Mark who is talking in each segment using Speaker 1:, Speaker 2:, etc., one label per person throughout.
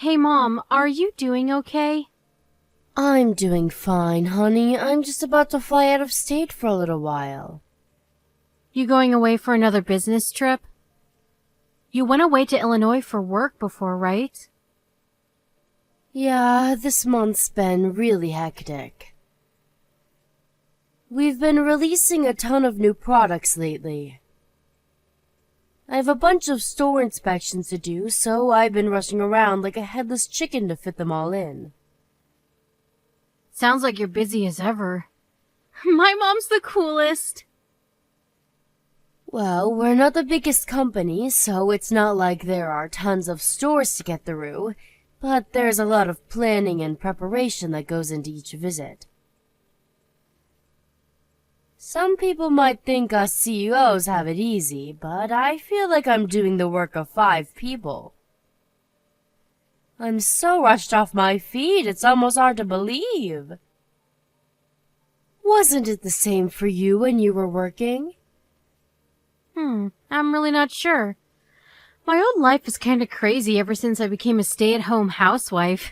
Speaker 1: Hey Mom, are you doing okay?
Speaker 2: I'm doing fine, honey. I'm just about to fly out of state for a little while.
Speaker 1: You going away for another business trip? You went away to Illinois for work before, right?
Speaker 2: Yeah, this month's been really hectic. We've been releasing a ton of new products lately. I have a bunch of store inspections to do, so I've been rushing around like a headless chicken to fit them all in.
Speaker 1: Sounds like you're busy as ever. My mom's the coolest.
Speaker 2: Well, we're not the biggest company, so it's not like there are tons of stores to get through, but there's a lot of planning and preparation that goes into each visit. Some people might think us CEOs have it easy, but I feel like I'm doing the work of 5 people. I'm so rushed off my feet, it's almost hard to believe. Wasn't it the same for you when you were working?
Speaker 1: I'm really not sure. My old life is kinda crazy ever since I became a stay-at-home housewife.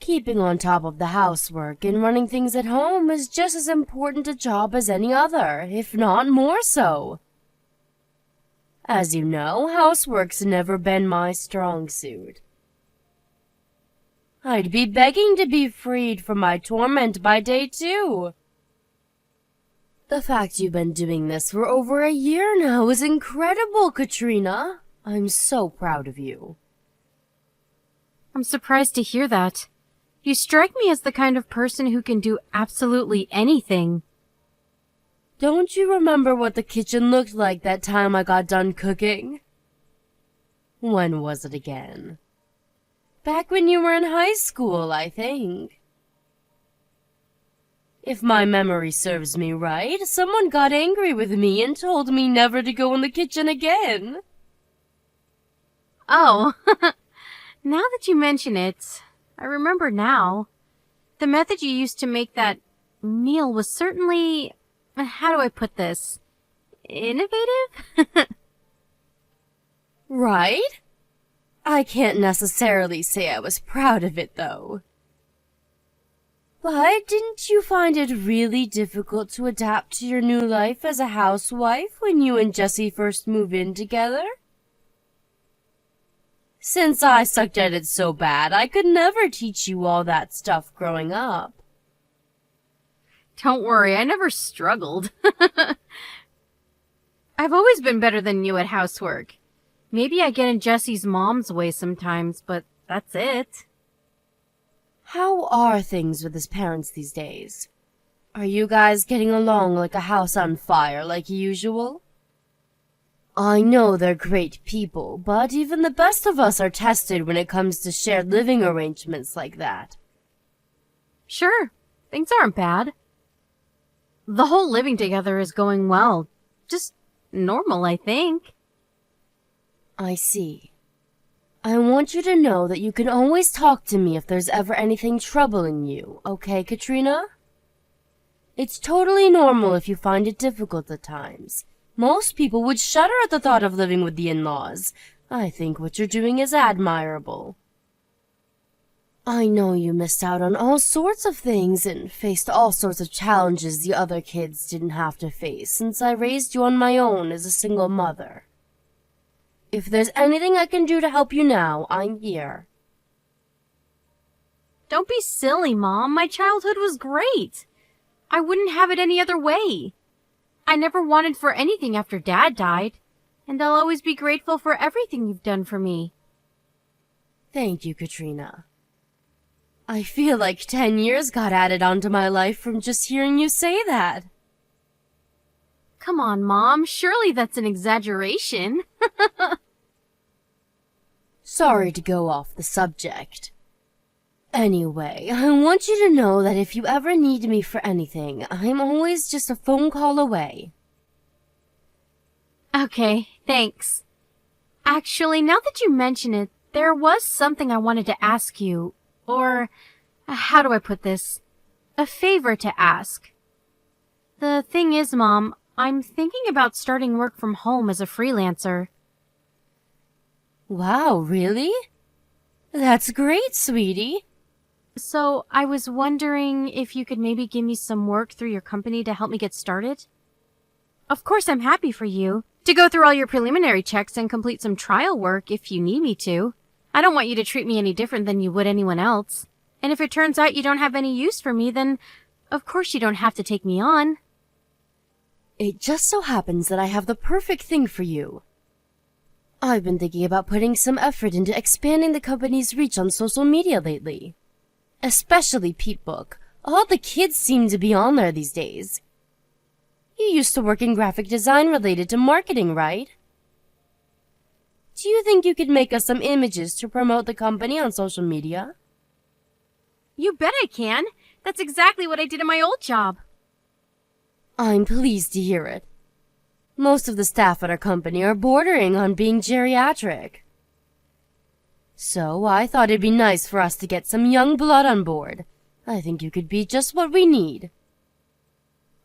Speaker 2: Keeping on top of the housework and running things at home is just as important a job as any other, if not more so. As you know, housework's never been my strong suit. I'd be begging to be freed from my torment by day 2. The fact you've been doing this for over a year now is incredible, Katrina. I'm so proud of you.
Speaker 1: I'm surprised to hear that. You strike me as the kind of person who can do absolutely anything.
Speaker 2: Don't you remember what the kitchen looked like that time I got done cooking? When was it again? Back when you were in high school, I think. If my memory serves me right, someone got angry with me and told me never to go in the kitchen again.
Speaker 1: Oh, now that you mention it, I remember now. The method you used to make that meal was certainly, how do I put this, innovative?
Speaker 2: Right? I can't necessarily say I was proud of it, though. But didn't you find it really difficult to adapt to your new life as a housewife when you and Jessie first moved in together? Since I sucked at it so bad, I could never teach you all that stuff growing up.
Speaker 1: Don't worry, I never struggled. I've always been better than you at housework. Maybe I get in Jessie's mom's way sometimes, but that's it.
Speaker 2: How are things with his parents these days? Are you guys getting along like a house on fire like usual? I know they're great people, but even the best of us are tested when it comes to shared living arrangements like that.
Speaker 1: Sure, things aren't bad. The whole living together is going well. Just normal, I think.
Speaker 2: I see. I want you to know that you can always talk to me if there's ever anything troubling you, okay, Katrina? It's totally normal if you find it difficult at times. Most people would shudder at the thought of living with the in-laws. I think what you're doing is admirable. I know you missed out on all sorts of things and faced all sorts of challenges the other kids didn't have to face since I raised you on my own as a single mother. If there's anything I can do to help you now, I'm here.
Speaker 1: Don't be silly, Mom. My childhood was great. I wouldn't have it any other way. I never wanted for anything after Dad died, and I'll always be grateful for everything you've done for me.
Speaker 2: Thank you, Katrina. I feel like 10 years got added onto my life from just hearing you say that.
Speaker 1: Come on, Mom. Surely that's an exaggeration.
Speaker 2: Sorry to go off the subject. Anyway, I want you to know that if you ever need me for anything, I'm always just a phone call away.
Speaker 1: Okay, thanks. Actually, now that you mention it, there was something I wanted to ask you. Or, how do I put this? A favor to ask. The thing is, Mom, I'm thinking about starting work from home as a freelancer.
Speaker 2: Wow, really? That's great, sweetie.
Speaker 1: So, I was wondering if you could maybe give me some work through your company to help me get started? Of course, I'm happy for you to go through all your preliminary checks and complete some trial work if you need me to. I don't want you to treat me any different than you would anyone else. And if it turns out you don't have any use for me, then of course you don't have to take me on.
Speaker 2: It just so happens that I have the perfect thing for you. I've been thinking about putting some effort into expanding the company's reach on social media lately. Especially PeteBook. All the kids seem to be on there these days. You used to work in graphic design related to marketing, right? Do you think you could make us some images to promote the company on social media?
Speaker 1: You bet I can. That's exactly what I did in my old job.
Speaker 2: I'm pleased to hear it. Most of the staff at our company are bordering on being geriatric. So I thought it'd be nice for us to get some young blood on board. I think you could be just what we need.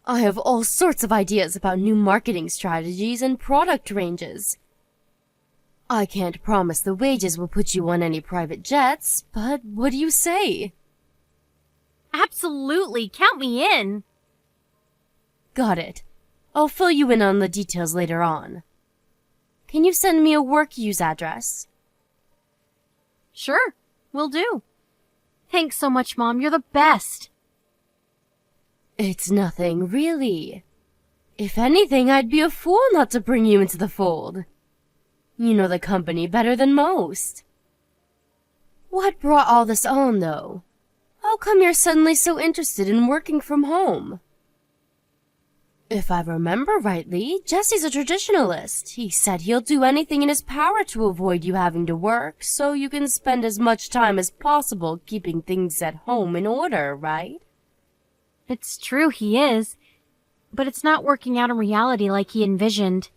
Speaker 2: I have all sorts of ideas about new marketing strategies and product ranges. I can't promise the wages will put you on any private jets, but what do you say?
Speaker 1: Absolutely, count me in.
Speaker 2: Got it. I'll fill you in on the details later on. Can you send me a work use address?
Speaker 1: Sure, will do. Thanks so much, Mom. You're the best.
Speaker 2: It's nothing, really. If anything, I'd be a fool not to bring you into the fold. You know the company better than most. What brought all this on, though? How come you're suddenly so interested in working from home? If I remember rightly, Jesse's a traditionalist. He said he'll do anything in his power to avoid you having to work, so you can spend as much time as possible keeping things at home in order, right?
Speaker 1: It's true, he is. But it's not working out in reality like he envisioned.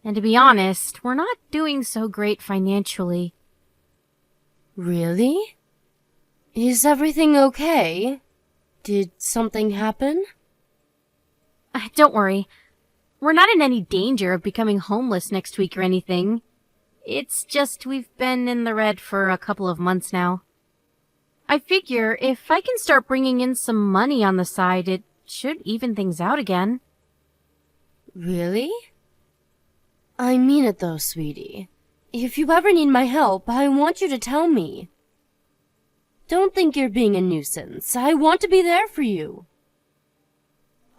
Speaker 1: And to be honest, we're not doing so great financially.
Speaker 2: Really? Is everything okay? Did something happen?
Speaker 1: Don't worry. We're not in any danger of becoming homeless next week or anything. It's just we've been in the red for a couple of months now. I figure if I can start bringing in some money on the side, it should even things out again.
Speaker 2: Really? I mean it though, sweetie. If you ever need my help, I want you to tell me. Don't think you're being a nuisance. I want to be there for you.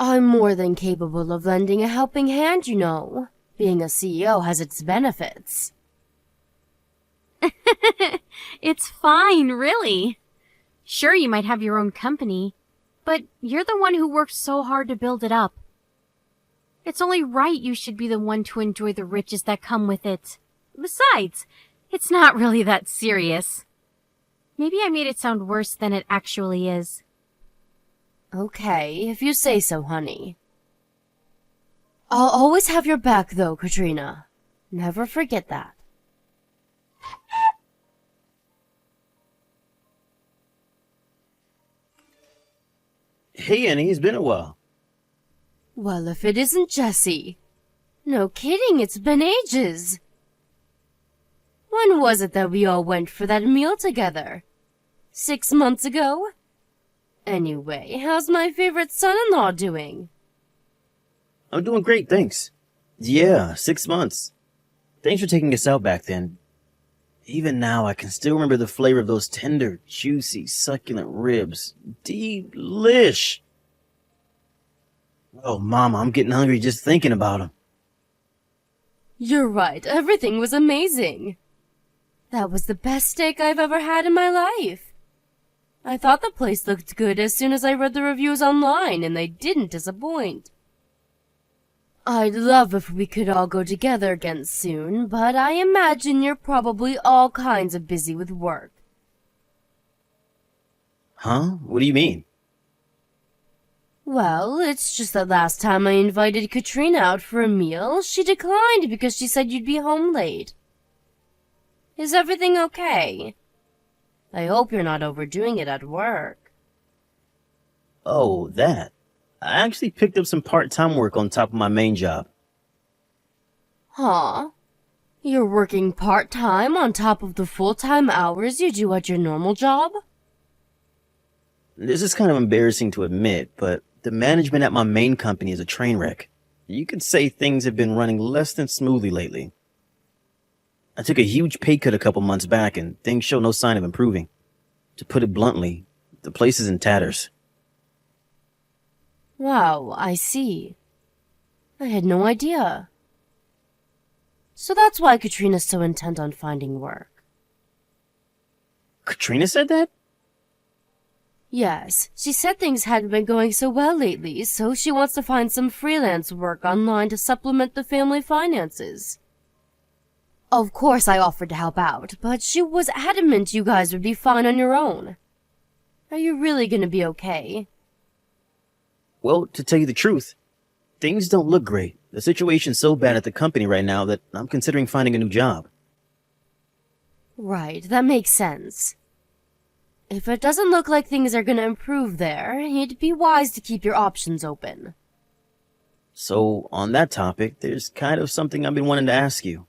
Speaker 2: I'm more than capable of lending a helping hand, you know. Being a CEO has its benefits.
Speaker 1: It's fine, really. Sure, you might have your own company, but you're the one who worked so hard to build it up. It's only right you should be the one to enjoy the riches that come with it. Besides, it's not really that serious. Maybe I made it sound worse than it actually is.
Speaker 2: Okay, if you say so, honey. I'll always have your back, though, Katrina. Never forget that.
Speaker 3: Hey, Annie, it's been a while.
Speaker 2: Well, if it isn't Jesse. No kidding, it's been ages. When was it that we all went for that meal together? 6 months ago? Anyway, how's my favorite son-in-law doing?
Speaker 3: I'm doing great, thanks. Yeah, 6 months. Thanks for taking us out back then. Even now, I can still remember the flavor of those tender, juicy, succulent ribs. Delish! Oh, Mama, I'm getting hungry just thinking about them.
Speaker 2: You're right, everything was amazing. That was the best steak I've ever had in my life. I thought the place looked good as soon as I read the reviews online, and they didn't disappoint. I'd love if we could all go together again soon, but I imagine you're probably all kinds of busy with work.
Speaker 3: Huh? What do you mean?
Speaker 2: Well, it's just that last time I invited Katrina out for a meal, she declined because she said you'd be home late. Is everything okay? I hope you're not overdoing it at work.
Speaker 3: Oh, that. I actually picked up some part-time work on top of my main job.
Speaker 2: Huh? You're working part-time on top of the full-time hours you do at your normal job?
Speaker 3: This is kind of embarrassing to admit, but the management at my main company is a train wreck. You could say things have been running less than smoothly lately. I took a huge pay cut a couple months back and things show no sign of improving. To put it bluntly, the place is in tatters.
Speaker 2: Wow, I see. I had no idea. So that's why Katrina's so intent on finding work.
Speaker 3: Katrina said that?
Speaker 2: Yes, she said things hadn't been going so well lately, so she wants to find some freelance work online to supplement the family finances. Of course I offered to help out, but she was adamant you guys would be fine on your own. Are you really gonna be okay?
Speaker 3: Well, to tell you the truth, things don't look great. The situation's so bad at the company right now that I'm considering finding a new job.
Speaker 2: Right, that makes sense. If it doesn't look like things are gonna improve there, it'd be wise to keep your options open.
Speaker 3: So, on that topic, there's kind of something I've been wanting to ask you.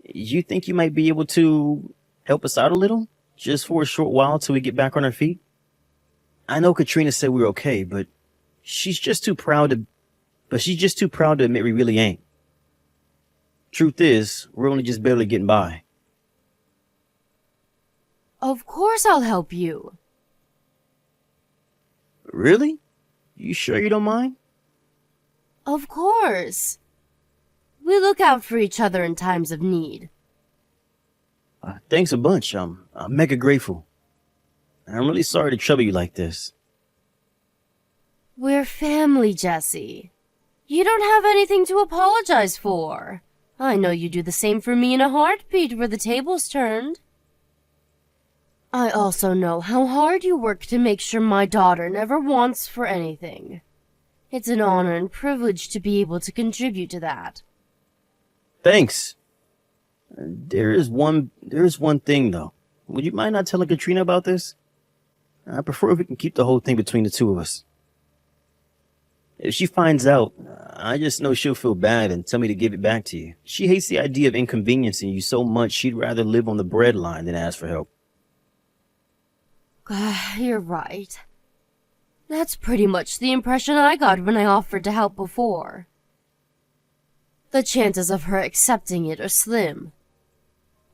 Speaker 3: You think you might be able to help us out a little? Just for a short while till we get back on our feet? I know Katrina said we were okay, but she's just too proud to admit we really ain't. Truth is, we're only just barely getting by.
Speaker 2: Of course I'll help you.
Speaker 3: Really? You sure you don't mind?
Speaker 2: Of course. We look out for each other in times of need.
Speaker 3: Thanks a bunch. I'm mega grateful. I'm really sorry to trouble you like this.
Speaker 2: We're family, Jesse. You don't have anything to apologize for. I know you do the same for me in a heartbeat where the tables turned. I also know how hard you work to make sure my daughter never wants for anything. It's an honor and privilege to be able to contribute to that.
Speaker 3: Thanks. There is one thing though. Would you mind not telling Katrina about this? I prefer if we can keep the whole thing between the two of us. If she finds out, I just know she'll feel bad and tell me to give it back to you. She hates the idea of inconveniencing you so much she'd rather live on the breadline than ask for help.
Speaker 2: You're right. That's pretty much the impression I got when I offered to help before. The chances of her accepting it are slim.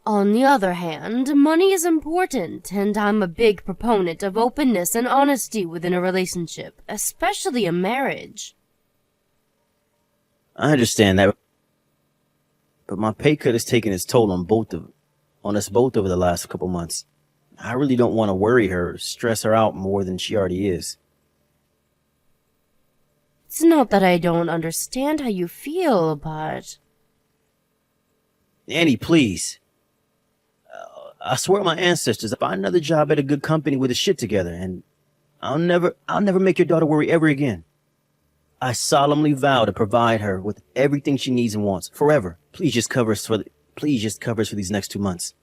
Speaker 2: On the other hand, money is important, and I'm a big proponent of openness and honesty within a relationship, especially a marriage.
Speaker 3: I understand that, but my pay cut has taken its toll on us both over the last couple months. I really don't want to worry her or stress her out more than she already is.
Speaker 2: It's not that I don't understand how you feel, but...
Speaker 3: Annie, please. I swear on my ancestors, I'll find another job at a good company with a shit together, and I'll never make your daughter worry ever again. I solemnly vow to provide her with everything she needs and wants, forever. Please just cover us for these next 2 months.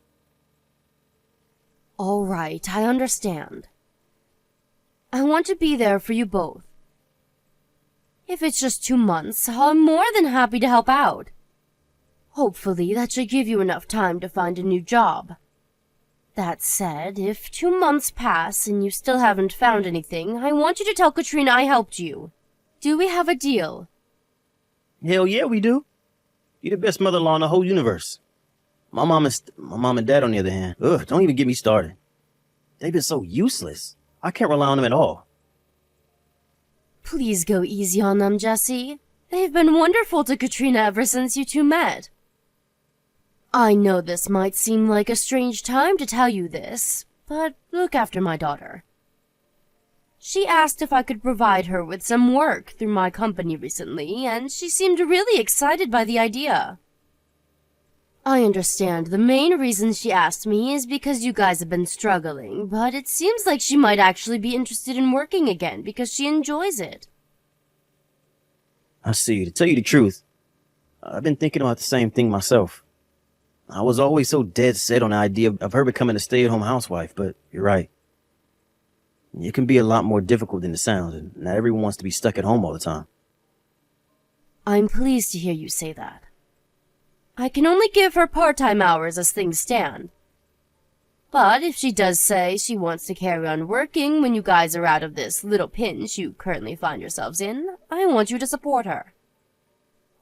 Speaker 2: All right, I understand. I want to be there for you both. If it's just 2 months, I'm more than happy to help out. Hopefully, that should give you enough time to find a new job. That said, if 2 months pass and you still haven't found anything, I want you to tell Katrina I helped you. Do we have a deal?
Speaker 3: Hell yeah, we do. You're the best mother-in-law in the whole universe. My mom and dad, on the other hand, don't even get me started. They've been so useless. I can't rely on them at all.
Speaker 2: Please go easy on them, Jesse. They've been wonderful to Katrina ever since you two met. I know this might seem like a strange time to tell you this, but look after my daughter. She asked if I could provide her with some work through my company recently, and she seemed really excited by the idea. I understand the main reason she asked me is because you guys have been struggling, but it seems like she might actually be interested in working again because she enjoys it.
Speaker 3: I see. To tell you the truth, I've been thinking about the same thing myself. I was always so dead set on the idea of her becoming a stay-at-home housewife, but you're right. It can be a lot more difficult than it sounds, and not everyone wants to be stuck at home all the time.
Speaker 2: I'm pleased to hear you say that. I can only give her part-time hours as things stand. But if she does say she wants to carry on working when you guys are out of this little pinch you currently find yourselves in, I want you to support her.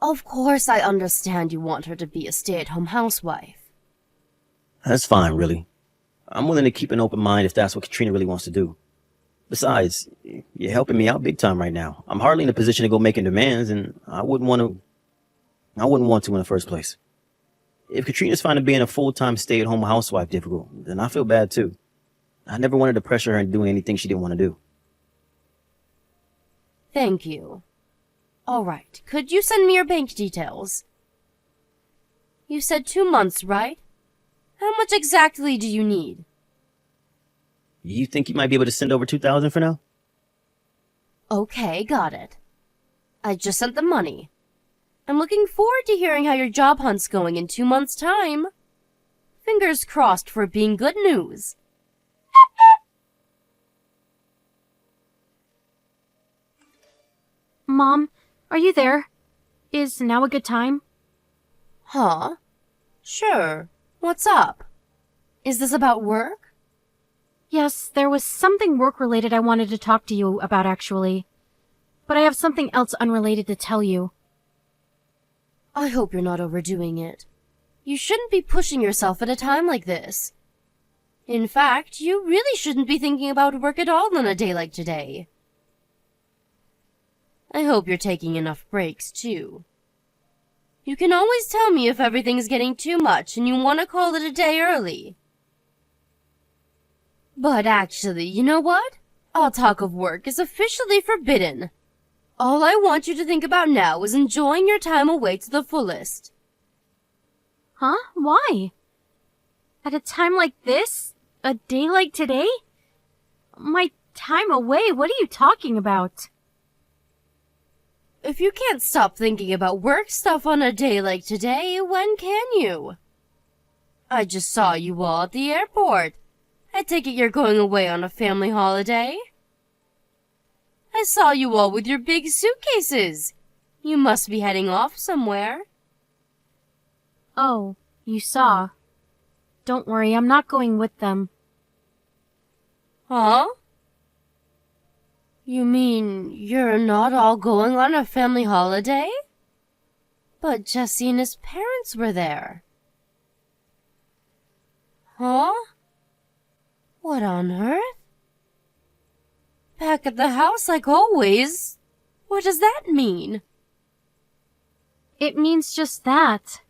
Speaker 2: Of course, I understand you want her to be a stay-at-home housewife.
Speaker 3: That's fine, really. I'm willing to keep an open mind if that's what Katrina really wants to do. Besides, you're helping me out big time right now. I'm hardly in a position to go making demands, and I wouldn't want to in the first place. If Katrina's finding being a full-time stay-at-home housewife difficult, then I feel bad too. I never wanted to pressure her into doing anything she didn't want to do.
Speaker 2: Thank you. All right, could you send me your bank details? You said 2 months, right? How much exactly do you need?
Speaker 3: You think you might be able to send over $2,000 for now?
Speaker 2: Okay, got it. I just sent the money. I'm looking forward to hearing how your job hunt's going in 2 months' time. Fingers crossed for it being good news.
Speaker 1: Mom, are you there? Is now a good time?
Speaker 2: Huh? Sure. What's up? Is this about work?
Speaker 1: Yes, there was something work-related I wanted to talk to you about, actually. But I have something else unrelated to tell you.
Speaker 2: I hope you're not overdoing it. You shouldn't be pushing yourself at a time like this. In fact, you really shouldn't be thinking about work at all on a day like today. I hope you're taking enough breaks, too. You can always tell me if everything's getting too much and you want to call it a day early. But actually, you know what? All talk of work is officially forbidden. All I want you to think about now is enjoying your time away to the fullest.
Speaker 1: Huh? Why? At a time like this? A day like today? My time away? What are you talking about?
Speaker 2: If you can't stop thinking about work stuff on a day like today, when can you? I just saw you all at the airport. I take it you're going away on a family holiday? I saw you all with your big suitcases. You must be heading off somewhere.
Speaker 1: Oh, you saw. Don't worry, I'm not going with them.
Speaker 2: Huh? You mean you're not all going on a family holiday? But Jesse and his parents were there. Huh? What on earth? Back at the house like always. What does that mean?
Speaker 1: It means just that.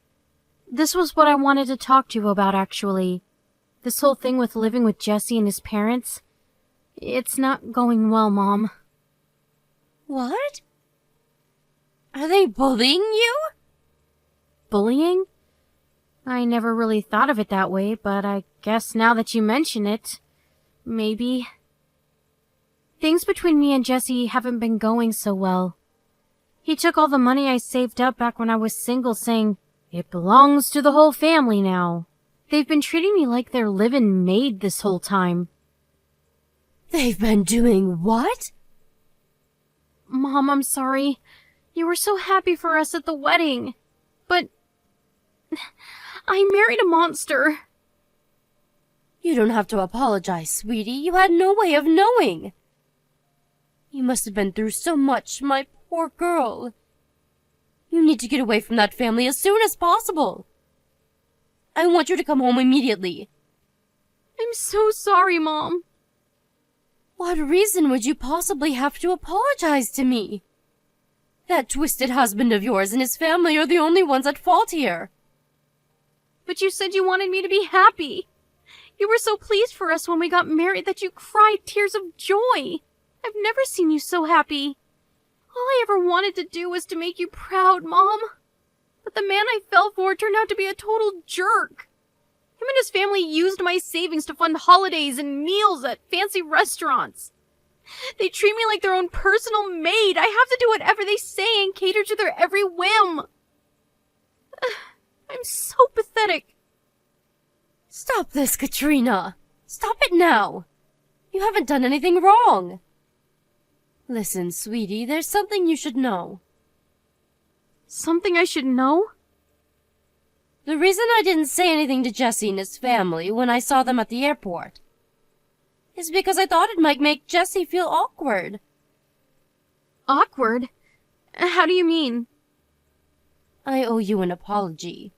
Speaker 1: This was what I wanted to talk to you about, actually. This whole thing with living with Jesse and his parents. It's not going well, Mom.
Speaker 2: What? Are they bullying you?
Speaker 1: Bullying? I never really thought of it that way, but I guess now that you mention it, maybe. Things between me and Jesse haven't been going so well. He took all the money I saved up back when I was single, saying, "It belongs to the whole family now." They've been treating me like their live-in maid this whole time.
Speaker 2: They've been doing what?
Speaker 1: Mom, I'm sorry. You were so happy for us at the wedding. But I married a monster.
Speaker 2: You don't have to apologize, sweetie. You had no way of knowing. You must have been through so much, my poor girl. You need to get away from that family as soon as possible. I want you to come home immediately.
Speaker 1: I'm so sorry, Mom.
Speaker 2: What reason would you possibly have to apologize to me? That twisted husband of yours and his family are the only ones at fault here.
Speaker 1: But you said you wanted me to be happy. You were so pleased for us when we got married that you cried tears of joy. I've never seen you so happy. All I ever wanted to do was to make you proud, Mom. But the man I fell for turned out to be a total jerk. Him and his family used my savings to fund holidays and meals at fancy restaurants. They treat me like their own personal maid. I have to do whatever they say and cater to their every whim. I'm so pathetic.
Speaker 2: Stop this, Katrina. Stop it now. You haven't done anything wrong. Listen, sweetie, there's something you should know.
Speaker 1: Something I should know?
Speaker 2: The reason I didn't say anything to Jesse and his family when I saw them at the airport is because I thought it might make Jesse feel awkward.
Speaker 1: Awkward? How do you mean?
Speaker 2: I owe you an apology.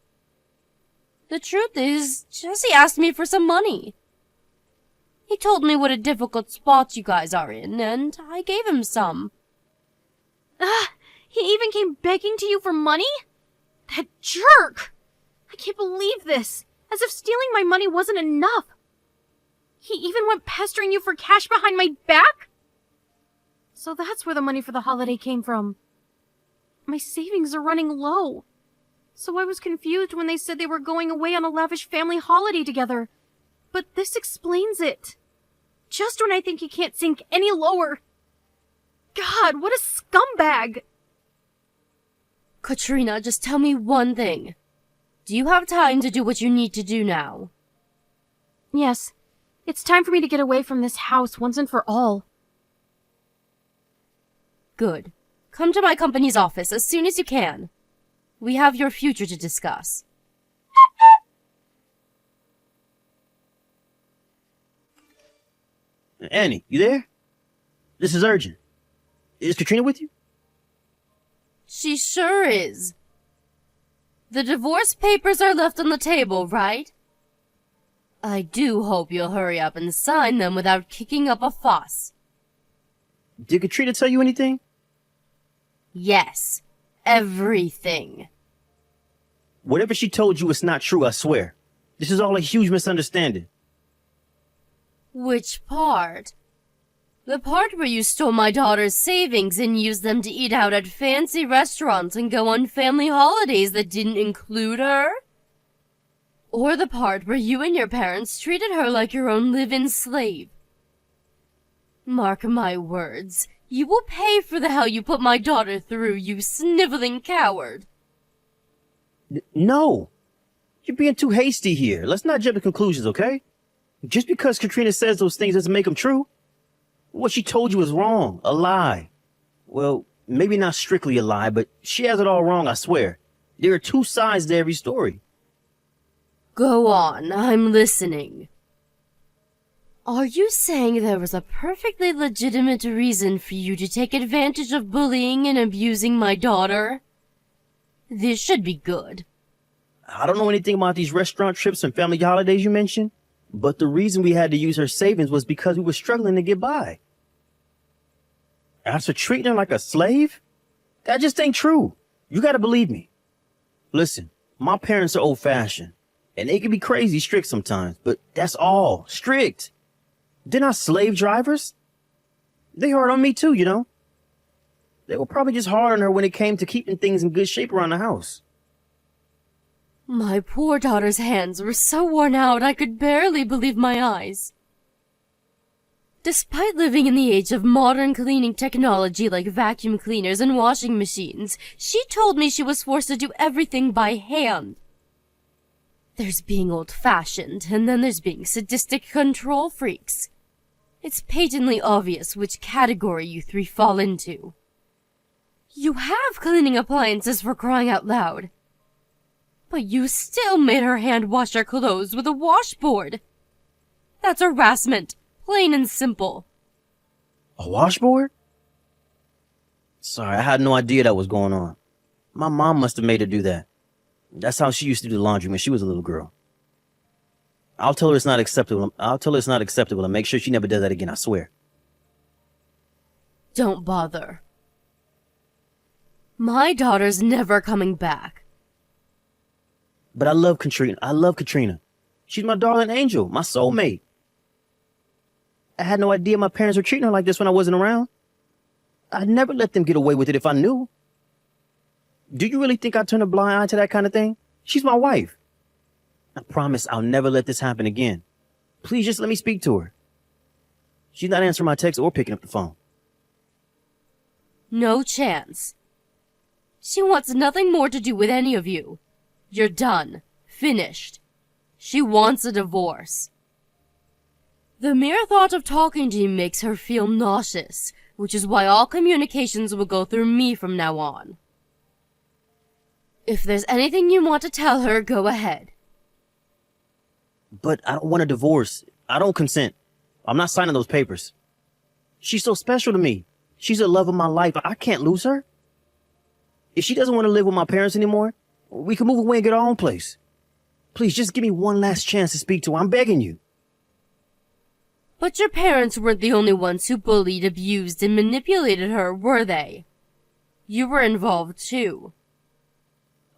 Speaker 2: The truth is, Jesse asked me for some money. He told me what a difficult spot you guys are in, and I gave him some.
Speaker 1: He even came begging to you for money? That jerk! I can't believe this. As if stealing my money wasn't enough. He even went pestering you for cash behind my back? So that's where the money for the holiday came from. My savings are running low. So I was confused when they said they were going away on a lavish family holiday together. But this explains it. Just when I think he can't sink any lower. God, what a scumbag!
Speaker 2: Katrina, just tell me one thing. Do you have time to do what you need to do now?
Speaker 1: Yes. It's time for me to get away from this house once and for all.
Speaker 2: Good. Come to my company's office as soon as you can. We have your future to discuss.
Speaker 3: Annie, you there? This is urgent. Is Katrina with you?
Speaker 2: She sure is. The divorce papers are left on the table, right? I do hope you'll hurry up and sign them without kicking up a fuss.
Speaker 3: Did Katrina tell you anything?
Speaker 2: Yes, everything.
Speaker 3: Whatever she told you is not true, I swear. This is all a huge misunderstanding.
Speaker 2: Which part? The part where you stole my daughter's savings and used them to eat out at fancy restaurants and go on family holidays that didn't include her? Or the part where you and your parents treated her like your own live-in slave? Mark my words, you will pay for the hell you put my daughter through, you sniveling coward.
Speaker 3: No! You're being too hasty here. Let's not jump to conclusions, okay? Just because Katrina says those things doesn't make them true. What she told you is wrong, a lie. Well, maybe not strictly a lie, but she has it all wrong, I swear. There are two sides to every story.
Speaker 2: Go on, I'm listening. Are you saying there was a perfectly legitimate reason for you to take advantage of bullying and abusing my daughter? This should be good.
Speaker 3: I don't know anything about these restaurant trips and family holidays you mentioned, but the reason we had to use her savings was because we were struggling to get by. As for treating her like a slave? That just ain't true. You gotta believe me. Listen, my parents are old-fashioned, and they can be crazy strict sometimes, but that's all. Strict. They're not slave drivers. They hard on me too, you know. They were probably just hard on her when it came to keeping things in good shape around the house.
Speaker 2: My poor daughter's hands were so worn out I could barely believe my eyes. Despite living in the age of modern cleaning technology like vacuum cleaners and washing machines, she told me she was forced to do everything by hand. There's being old-fashioned, and then there's being sadistic control freaks. It's patently obvious which category you three fall into. You have cleaning appliances for crying out loud. But you still made her hand wash her clothes with a washboard. That's harassment, plain and simple.
Speaker 3: A washboard? Sorry, I had no idea that was going on. My mom must have made her do that. That's how she used to do the laundry when she was a little girl. I'll tell her it's not acceptable. And make sure she never does that again, I swear.
Speaker 2: Don't bother. My daughter's never coming back.
Speaker 3: But I love Katrina. She's my darling angel, my soulmate. I had no idea my parents were treating her like this when I wasn't around. I'd never let them get away with it if I knew. Do you really think I'd turn a blind eye to that kind of thing? She's my wife. I promise I'll never let this happen again. Please just let me speak to her. She's not answering my text or picking up the phone.
Speaker 2: No chance. She wants nothing more to do with any of you. You're done. Finished. She wants a divorce. The mere thought of talking to you makes her feel nauseous, which is why all communications will go through me from now on. If there's anything you want to tell her, go ahead.
Speaker 3: But I don't want a divorce. I don't consent. I'm not signing those papers. She's so special to me. She's the love of my life. I can't lose her. If she doesn't want to live with my parents anymore, we can move away and get our own place. Please, just give me one last chance to speak to her. I'm begging you.
Speaker 2: But your parents weren't the only ones who bullied, abused, and manipulated her, were they? You were involved too.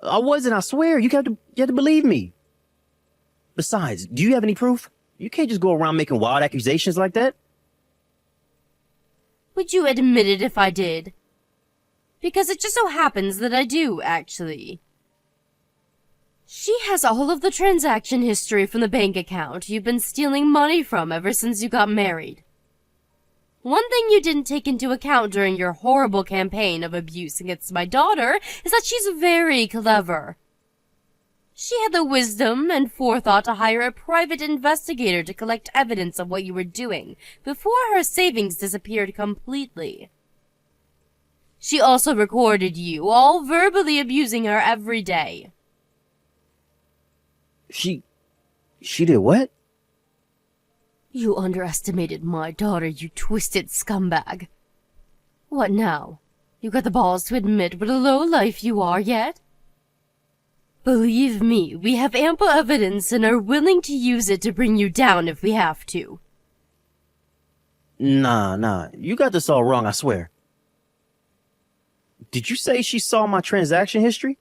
Speaker 3: I wasn't, I swear. You have to believe me. Besides, do you have any proof? You can't just go around making wild accusations like that.
Speaker 2: Would you admit it if I did? Because it just so happens that I do, actually. She has all of the transaction history from the bank account you've been stealing money from ever since you got married. One thing you didn't take into account during your horrible campaign of abuse against my daughter is that she's very clever. She had the wisdom and forethought to hire a private investigator to collect evidence of what you were doing before her savings disappeared completely. She also recorded you all verbally abusing her every day.
Speaker 3: She did what?
Speaker 2: You underestimated my daughter, you twisted scumbag. What now? You got the balls to admit what a lowlife you are yet? Believe me, we have ample evidence and are willing to use it to bring you down if we have to.
Speaker 3: Nah. You got this all wrong, I swear. Did you say she saw my transaction history?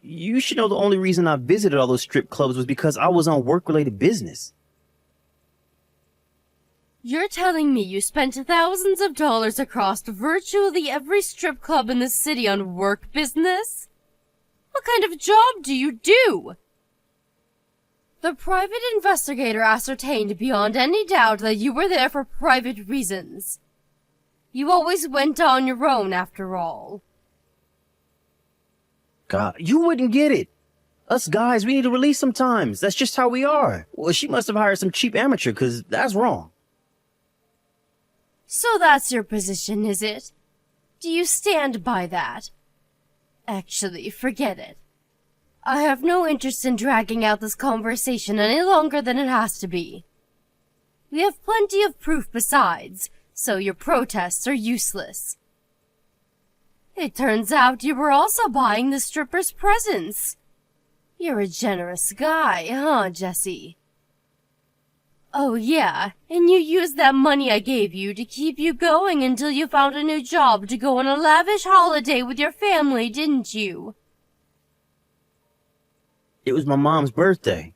Speaker 3: You should know the only reason I visited all those strip clubs was because I was on work-related business.
Speaker 2: You're telling me you spent thousands of dollars across virtually every strip club in the city on work business? What kind of job do you do? The private investigator ascertained beyond any doubt that you were there for private reasons. You always went on your own, after all.
Speaker 3: God, you wouldn't get it. Us guys, we need to release sometimes. That's just how we are. Well, she must have hired some cheap amateur, because that's wrong.
Speaker 2: So that's your position, is it? Do you stand by that? Actually, forget it. I have no interest in dragging out this conversation any longer than it has to be. We have plenty of proof besides, so your protests are useless. It turns out you were also buying the stripper's presents. You're a generous guy, huh, Jesse? Oh yeah, and you used that money I gave you to keep you going until you found a new job to go on a lavish holiday with your family, didn't you?
Speaker 3: It was my mom's birthday.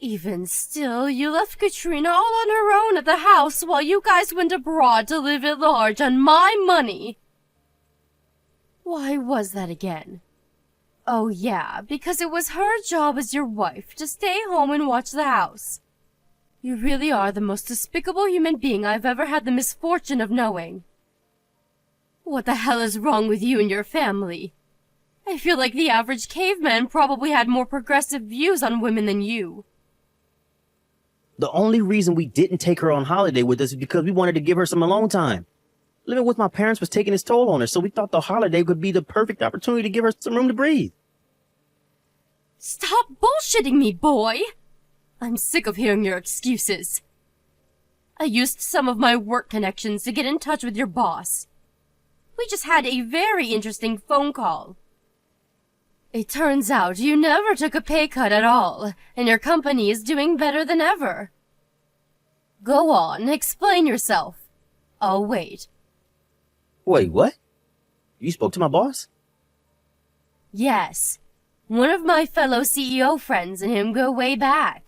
Speaker 2: Even still, you left Katrina all on her own at the house while you guys went abroad to live at large on my money. Why was that again? Oh yeah, because it was her job as your wife to stay home and watch the house. You really are the most despicable human being I've ever had the misfortune of knowing. What the hell is wrong with you and your family? I feel like the average caveman probably had more progressive views on women than you.
Speaker 3: The only reason we didn't take her on holiday with us is because we wanted to give her some alone time. Living with my parents was taking its toll on her, so we thought the holiday would be the perfect opportunity to give her some room to breathe.
Speaker 2: Stop bullshitting me, boy! I'm sick of hearing your excuses. I used some of my work connections to get in touch with your boss. We just had a very interesting phone call. It turns out you never took a pay cut at all, and your company is doing better than ever. Go on, explain yourself. I'll wait.
Speaker 3: Wait, what? You spoke to my boss?
Speaker 2: Yes. One of my fellow CEO friends and him go way back.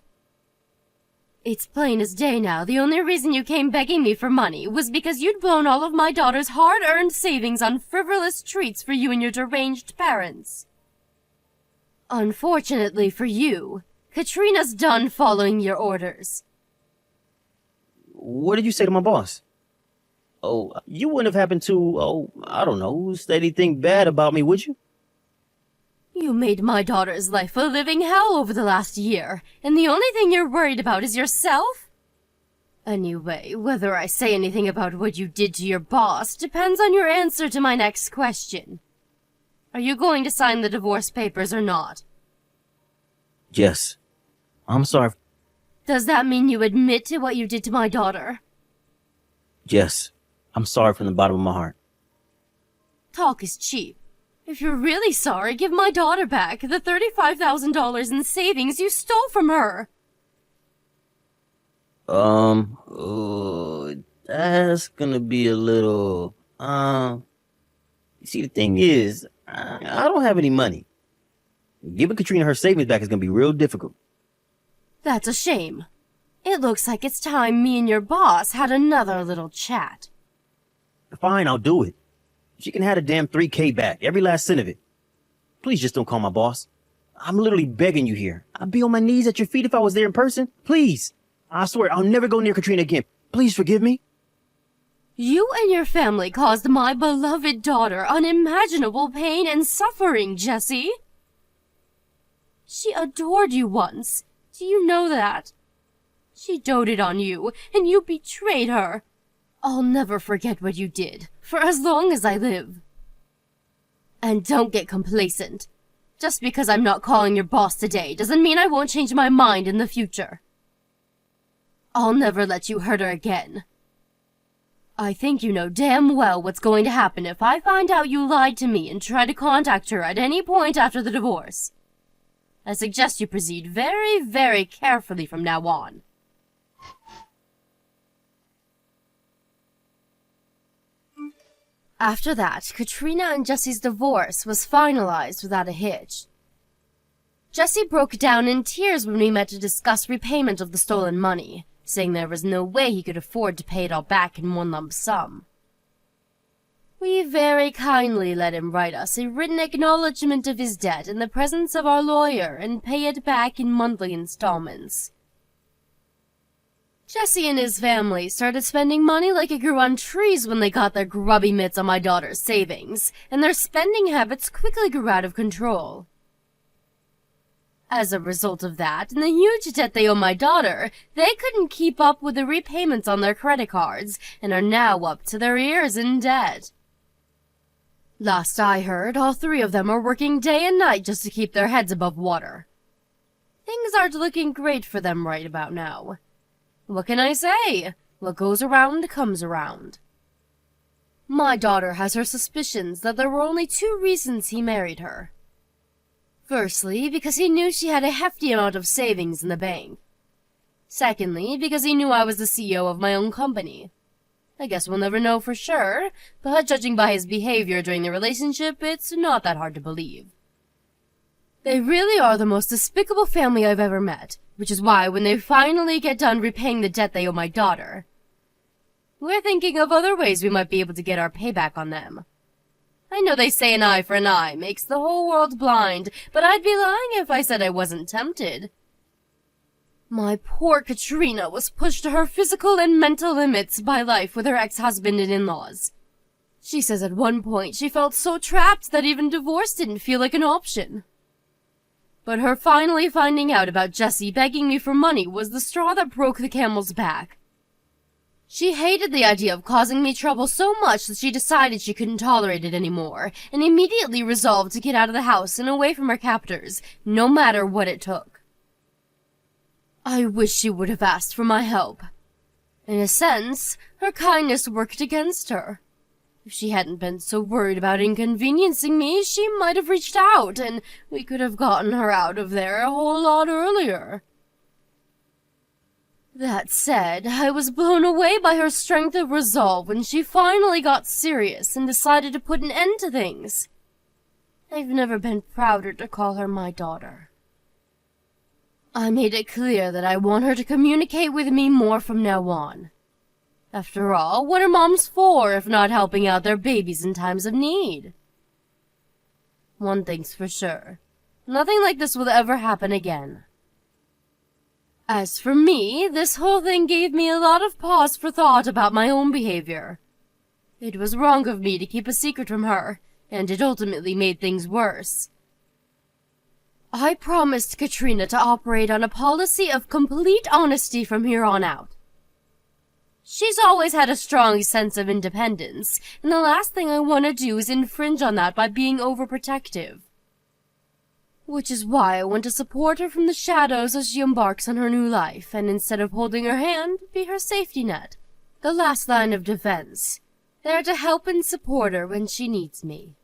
Speaker 2: It's plain as day now, the only reason you came begging me for money was because you'd blown all of my daughter's hard-earned savings on frivolous treats for you and your deranged parents. Unfortunately for you, Katrina's done following your orders.
Speaker 3: What did you say to my boss? Oh, you wouldn't have happened to, I don't know, say anything bad about me, would you?
Speaker 2: You made my daughter's life a living hell over the last year, and the only thing you're worried about is yourself? Anyway, whether I say anything about what you did to your boss depends on your answer to my next question. Are you going to sign the divorce papers or not?
Speaker 3: Yes. I'm sorry.
Speaker 2: Does that mean you admit to what you did to my daughter?
Speaker 3: Yes. I'm sorry from the bottom of my heart.
Speaker 2: Talk is cheap. If you're really sorry, give my daughter back the $35,000 in savings you stole from her.
Speaker 3: That's gonna be a little, you see, the thing is, I don't have any money. Giving Katrina her savings back is gonna be real difficult.
Speaker 2: That's a shame. It looks like it's time me and your boss had another little chat.
Speaker 3: Fine, I'll do it. She can have the damn $3,000 back, every last cent of it. Please just don't call my boss. I'm literally begging you here. I'd be on my knees at your feet if I was there in person. Please. I swear, I'll never go near Katrina again. Please forgive me.
Speaker 2: You and your family caused my beloved daughter unimaginable pain and suffering, Jesse. She adored you once. Do you know that? She doted on you, and you betrayed her. I'll never forget what you did, for as long as I live. And don't get complacent. Just because I'm not calling your boss today doesn't mean I won't change my mind in the future. I'll never let you hurt her again. I think you know damn well what's going to happen if I find out you lied to me and try to contact her at any point after the divorce. I suggest you proceed very, very carefully from now on. After that, Katrina and Jesse's divorce was finalized without a hitch. Jesse broke down in tears when we met to discuss repayment of the stolen money, saying there was no way he could afford to pay it all back in one lump sum. We very kindly let him write us a written acknowledgement of his debt in the presence of our lawyer and pay it back in monthly installments. Jesse and his family started spending money like it grew on trees when they got their grubby mitts on my daughter's savings, and their spending habits quickly grew out of control. As a result of that, and the huge debt they owe my daughter, they couldn't keep up with the repayments on their credit cards, and are now up to their ears in debt. Last I heard, all three of them are working day and night just to keep their heads above water. Things aren't looking great for them right about now. What can I say? What goes around comes around. My daughter has her suspicions that there were only two reasons he married her. Firstly, because he knew she had a hefty amount of savings in the bank. Secondly, because he knew I was the CEO of my own company. I guess we'll never know for sure, but judging by his behavior during the relationship, it's not that hard to believe. They really are the most despicable family I've ever met, which is why when they finally get done repaying the debt they owe my daughter, we're thinking of other ways we might be able to get our payback on them. I know they say an eye for an eye makes the whole world blind, but I'd be lying if I said I wasn't tempted. My poor Katrina was pushed to her physical and mental limits by life with her ex-husband and in-laws. She says at one point she felt so trapped that even divorce didn't feel like an option. But her finally finding out about Jesse begging me for money was the straw that broke the camel's back. She hated the idea of causing me trouble so much that she decided she couldn't tolerate it anymore, and immediately resolved to get out of the house and away from her captors, no matter what it took. I wish she would have asked for my help. In a sense, her kindness worked against her. If she hadn't been so worried about inconveniencing me, she might have reached out, and we could have gotten her out of there a whole lot earlier. That said, I was blown away by her strength of resolve when she finally got serious and decided to put an end to things. I've never been prouder to call her my daughter. I made it clear that I want her to communicate with me more from now on. After all, what are moms for if not helping out their babies in times of need? One thing's for sure. Nothing like this will ever happen again. As for me, this whole thing gave me a lot of pause for thought about my own behavior. It was wrong of me to keep a secret from her, and it ultimately made things worse. I promised Katrina to operate on a policy of complete honesty from here on out. She's always had a strong sense of independence, and the last thing I want to do is infringe on that by being overprotective. Which is why I want to support her from the shadows as she embarks on her new life, and instead of holding her hand, be her safety net. The last line of defense. There to help and support her when she needs me.